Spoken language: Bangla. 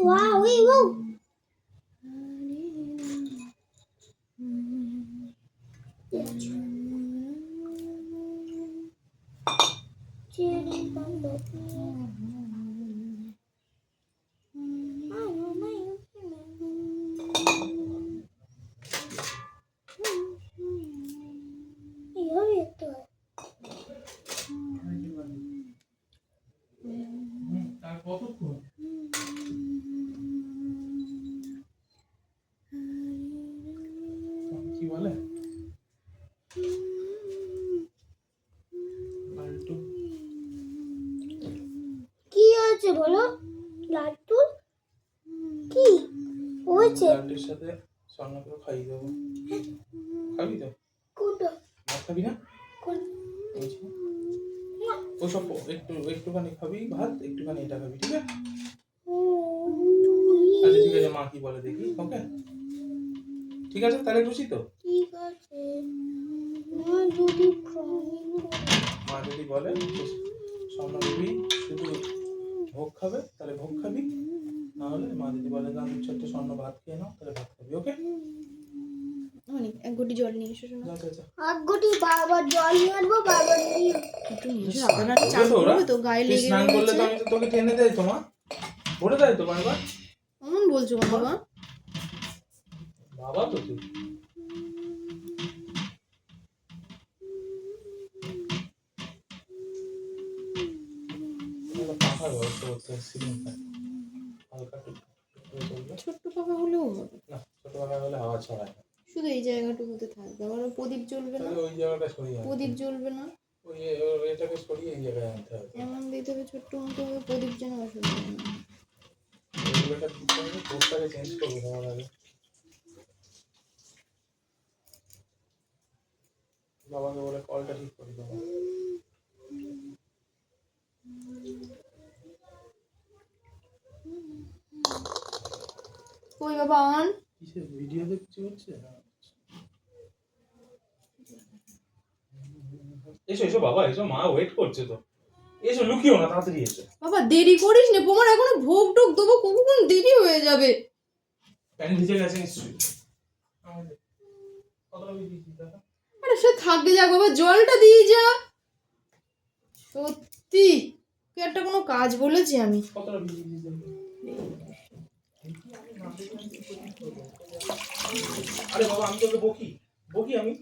wow, wow. কি বলে কি হয়েছে বলো? লাড্ডু কি হয়েছে? লাড্ডুর সাথে স্বর্ণকে খাইয়ে দেবো। খাবি তো? কোনটা? ভাত খাবি না? ওসব একটুখানি খাবি ভাত, একটুখানি এটা খাবি, ঠিক আছে? আচ্ছা ঠিক আছে, মা কি বলে দেখি। ওকে ঠিক আছে, তাহলে খুশি তো? ঠিক আছে। মা যদি বলে স্বর্ণদেবী শুধু ভোগ খাবে তাহলে ভোগ খাবি, না হলে মা যদি বলে না ছোট্ট স্বর্ণ ভাত খেয়ে নাও তাহলে ভাত খাবি। ওকে অনেক এক ঘটি জল নিয়ে এসো শোনা। এক ঘটি বারবার জল নিয়ে আসবো, বারবার নিয়ে একটু নিয়ে এসো, আপনারা চান করবে তো গায়ে লেগে স্নান করলে তো গেছে। আমি তো তোকে টেনে দেয় তোমা ভরে দেয় তো বারবার। অমন বলছো বাবা? বাবা তো তুই পাখার ব্যবস্থা করতে সিলিং ফ্যান হালকা চলবে। ছোট্ট পাখা হলেও হবে না, ছোট পাখা হলে হাওয়া ছড়ায় না। শুধু এই জায়গাটুকুতে থাকবে, আবার প্রদীপ জ্বলবে না। তাহলে ওই জায়গাটা সরিয়ে প্রদীপ জ্বলবে না, ওই এটাকে সরিয়ে এই জায়গায় আনতে হবে। এমন দিতে হবে ছোট্ট মতো হবে, প্রদীপ যেন অসুবিধা না। এইগুলোটা দিতে হবে, বোর্ডটাকে চেঞ্জ করবো তোমার আগে। বাবাকে বলে কলটা ঠিক করে দেবো। কই বাবা অন? কিসের ভিডিও দেখছি হচ্ছে? এসো এসো বাবা এসো, মা ওয়েট করছে তো। এসো, লুকিও না, তাড়াতাড়ি এসো। বাবা দেরি করিস না, তোমার এখনো ভোগ টোক দেবো, কখন দেরি হয়ে যাবে। প্যান্ট ভিজে গেছে নিশ্চয়ই। কতটা ভিজিয়েছিস দেখা? আরে সে থাকবে, যা বাবা জলটা দিয়ে যা। সত্যি কি একটা কোনো কাজ বলেছি আমি? কতটা ভিজিয়েছিস দেখা? আরে বাবা আমি তোকে বকি বকি আমি